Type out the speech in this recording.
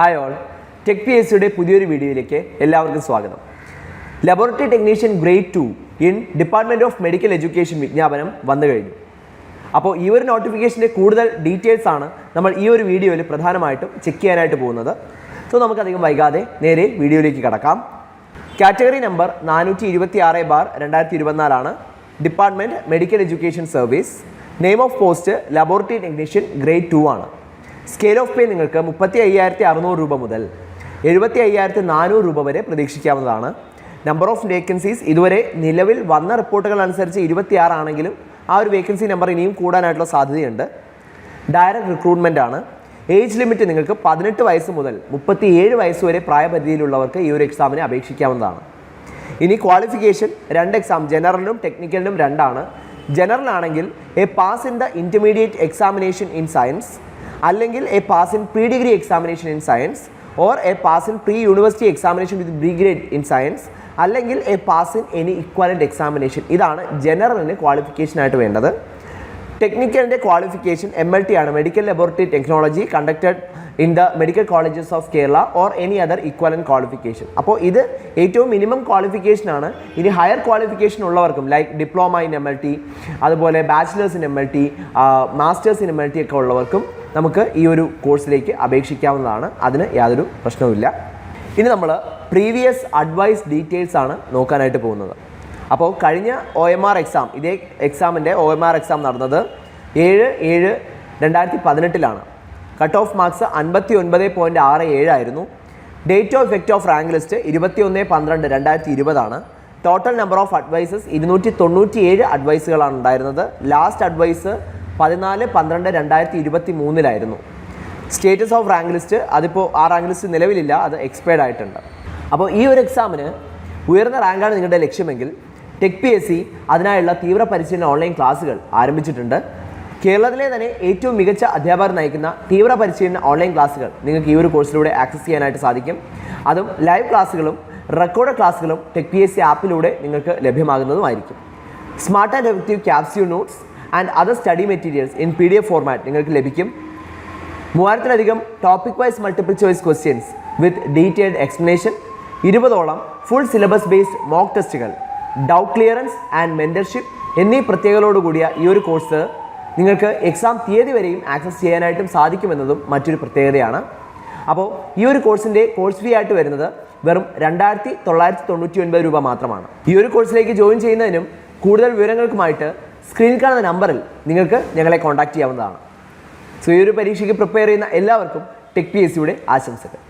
Hi all, tech P S സിയുടെ പുതിയൊരു വീഡിയോയിലേക്ക് എല്ലാവർക്കും സ്വാഗതം. Laboratory technician grade 2 in department of medical education വിജ്ഞാപനം വന്നു കഴിഞ്ഞു. അപ്പോൾ ഈ ഒരു നോട്ടിഫിക്കേഷൻ്റെ കൂടുതൽ ഡീറ്റെയിൽസ് ആണ് നമ്മൾ ഈ ഒരു വീഡിയോയിൽ പ്രധാനമായിട്ടും ചെക്ക് ചെയ്യാനായിട്ട് പോകുന്നത്. സോ നമുക്കധികം വൈകാതെ നേരെ വീഡിയോയിലേക്ക് കടക്കാം. കാറ്റഗറി നമ്പർ 426/2024 ആണ്. Department medical education service. Name of post laboratory technician grade 2 ആണ്. സ്കെയിൽ ഓഫ് പേ നിങ്ങൾക്ക് 35,600 രൂപ മുതൽ 75,400 രൂപ വരെ പ്രതീക്ഷിക്കാവുന്നതാണ്. നമ്പർ ഓഫ് വേക്കൻസീസ് ഇതുവരെ നിലവിൽ വന്ന റിപ്പോർട്ടുകൾ അനുസരിച്ച് 26 ആണെങ്കിലും ആ ഒരു വേക്കൻസി നമ്പർ ഇനിയും കൂടാനായിട്ടുള്ള സാധ്യതയുണ്ട്. ഡയറക്റ്റ് റിക്രൂട്ട്മെൻ്റ് ആണ്. ഏജ് ലിമിറ്റ് നിങ്ങൾക്ക് 18 വയസ്സ് മുതൽ 37 വയസ്സ് വരെ പ്രായപരിധിയിലുള്ളവർക്ക് ഈ ഒരു എക്സാമിന് അപേക്ഷിക്കാവുന്നതാണ്. ഇനി ക്വാളിഫിക്കേഷൻ 2 എക്സാം, ജനറലിനും ടെക്നിക്കലിനും 2 ആണ്. ജനറൽ ആണെങ്കിൽ a pass in the intermediate examination in science, അല്ലെങ്കിൽ a pass in pre degree examination in science, or a pass in pre university examination with B grade in science, അല്ലെങ്കിൽ a pass in any equivalent examination. ഇതാണ് ജനറലിന് ക്വാളിഫിക്കേഷനായിട്ട് വേണ്ടത്. ടെക്നിക്കലിൻ്റെ qualification MLT ആണ്, medical laboratory technology conducted in the medical colleges of Kerala or any other equivalent qualification. അപ്പോൾ ഇത് ഏറ്റവും മിനിമം ക്വാളിഫിക്കേഷനാണ്. ഇനി ഹയർ ക്വാളിഫിക്കേഷൻ ഉള്ളവർക്കും ലൈക്ക് ഡിപ്ലോമ ഇൻ MLT, അതുപോലെ bachelors in MLT, masters in MLT ഒക്കെ ഉള്ളവർക്കും നമുക്ക് ഈ ഒരു കോഴ്സിലേക്ക് അപേക്ഷിക്കാവുന്നതാണ്. അതിന് യാതൊരു പ്രശ്നവുമില്ല. ഇനി നമ്മൾ പ്രീവിയസ് അഡ്വൈസ് ഡീറ്റെയിൽസ് ആണ് നോക്കാനായിട്ട് പോകുന്നത്. അപ്പോൾ കഴിഞ്ഞ OMR എക്സാം, ഇതേ എക്സാമിൻ്റെ OMR എക്സാം നടന്നത് 7/7/2018 കട്ട് ഓഫ് മാർക്സ് 59.67 ആയിരുന്നു. Date of effect of rank list 21/12/2020 total number of advices 297 അഡ്വൈസുകളാണ് ഉണ്ടായിരുന്നത്. Last advice 14/12/2023 status of rank list, അതിപ്പോൾ ആ റാങ്ക് ലിസ്റ്റ് നിലവിലില്ല, അത് എക്സ്പയർഡ് ആയിട്ടുണ്ട്. അപ്പോൾ ഈ ഒരു എക്സാമിന് ഉയർന്ന റാങ്കാണ് നിങ്ങളുടെ ലക്ഷ്യമെങ്കിൽ ടെക് PSC അതിനായുള്ള തീവ്ര പരിശീലന ഓൺലൈൻ ക്ലാസ്സുകൾ ആരംഭിച്ചിട്ടുണ്ട്. കേരളത്തിലെ തന്നെ ഏറ്റവും മികച്ച അധ്യാപകർ നയിക്കുന്ന തീവ്ര പരിശീലന ഓൺലൈൻ ക്ലാസ്സുകൾ നിങ്ങൾക്ക് ഈ ഒരു കോഴ്സിലൂടെ ആക്സസ് ചെയ്യാനായിട്ട് സാധിക്കും. അതും ലൈവ് ക്ലാസ്സുകളും റെക്കോർഡ് ക്ലാസ്സുകളും ടെക് PSC ആപ്പിലൂടെ നിങ്ങൾക്ക് ലഭ്യമാകുന്നതുമായിരിക്കും. Smart and effective capsule notes and other study materials in PDF format നിങ്ങൾക്ക് ലഭിക്കും. 3000-ലധികം topic wise multiple choice questions with detailed explanation, 20ഓളം ഫുൾ സിലബസ് ബേസ്ഡ് മോക്ക് ടെസ്റ്റുകൾ, ഡൗട്ട് ക്ലിയറൻസ് ആൻഡ് മെൻറ്റർഷിപ്പ് എന്നീ പ്രത്യേകതകളോടുകൂടിയ ഈ ഒരു കോഴ്സ് നിങ്ങൾക്ക് എക്സാം തീയതി വരെയും ആക്സസ് ചെയ്യാനായിട്ടും സാധിക്കുമെന്നതും മറ്റൊരു പ്രത്യേകതയാണ്. അപ്പോൾ ഈ ഒരു കോഴ്സിൻ്റെ കോഴ്സ് ഫീ ആയിട്ട് വരുന്നത് വെറും 2,999 രൂപ മാത്രമാണ്. ഈ ഒരു കോഴ്സിലേക്ക് ജോയിൻ ചെയ്യുന്നതിനും കൂടുതൽ വിവരങ്ങൾക്കുമായിട്ട് സ്ക്രീനിൽ കാണുന്ന നമ്പറിൽ നിങ്ങൾക്ക് ഞങ്ങളെ കോൺടാക്റ്റ് ചെയ്യാവുന്നതാണ്. സോ ഈ ഒരു പരീക്ഷയ്ക്ക് പ്രിപ്പയർ ചെയ്യുന്ന എല്ലാവർക്കും ടെക് PSCയുടെ ആശംസകൾ.